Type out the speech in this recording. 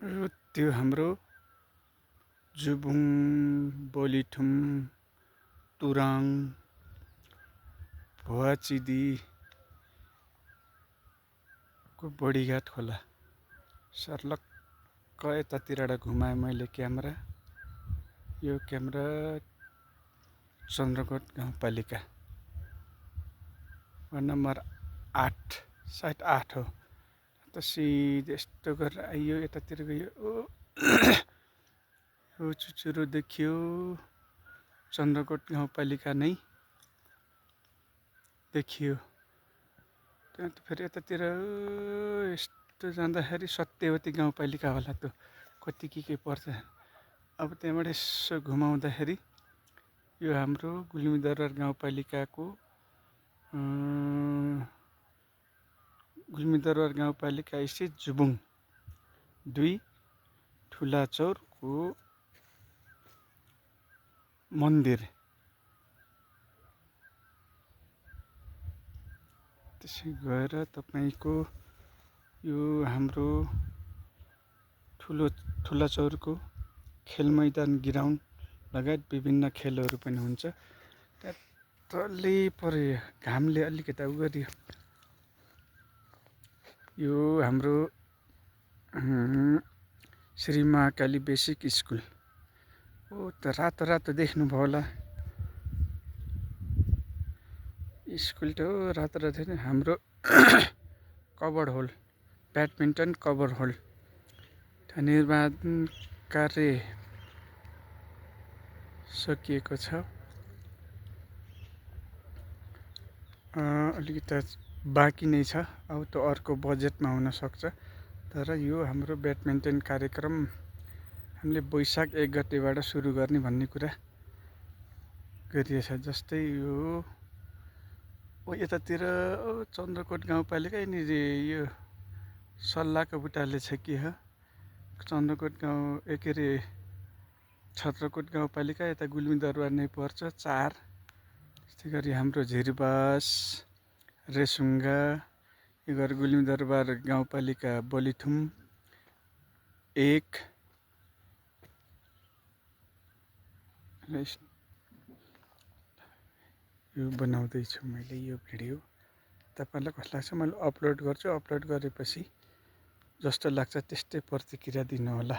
र त्यो हाम्रो जुबुङ, बोलिथुम, तुराङ, भुवाचिदीको बडीघाट खोला सर्लक्क यतातिरबाट घुमाएँ मैले क्यामेरा। यो क्यामेरा चन्द्रकोट गाउँपालिका वार्ड नम्बर 8, सायद 8 हो। त सिधै यस्तो गरेर आइयो, यतातिर गयो। यो चुचुरो देखियो, चन्द्रकोट गाउँपालिका नै देखियो। त्यहाँ फेरि यतातिर यस्तो जाँदाखेरि सत्यवती गाउँपालिका होला, त्यो कति के पर्छ। अब त्यहाँबाट यसो घुमाउँदाखेरि यो हाम्रो गुल्मीदरबार गाउँपालिकाको गुल्मीदरबार गाउँपालिका स्थित जुबुङ 2 ठुलाचौरको मन्दिर। त्यसै गएर तपाईँको यो हाम्रो ठुलाचौरको खेल मैदान, ग्राउन्ड लगायत विभिन्न खेलहरू पनि हुन्छ। त्यहाँ तल्लै पर्यो, घामले अलिकति उ गरियो। यो हाम्रो श्री महाकाली बेसिक स्कुल हो। त रातो रातो देख्नुभयो होला, स्कुल त हो रातो रातो। हाम्रो cover hall, badminton cover hall निर्माण कार्य सकिएको छ। अलिकति बाँकी नै छ, अब त्यो अर्को बजेटमा हुन सक्छ। तर यो हाम्रो ब्याडमिन्टन कार्यक्रम हामीले वैशाख 1 गतेबाट सुरु गर्ने भन्ने कुरा गरिएछ। जस्तै यो यतातिर चन्द्रकोट गाउँपालिका, यिनीहरू यो सल्लाहको बुटाले छ कि हो। चन्द्रकोट गाउँ के अरे छत्रकोट गाउँपालिका, यता गुल्मीदरबार नै पर्छ 4। त्यस्तै गरी हाम्रो झिरबास, रेसुङ्गा, यो गरी गुल्मीदरबार गाउँपालिका बोलिथुम 1। यो बनाउँदैछु मैले यो भिडियो। तपाईँलाई कस्तो लाग्छ मैले अपलोड गर्छु। अपलोड गरेपछि जस्तो लाग्छ त्यस्तै प्रतिक्रिया दिनु होला।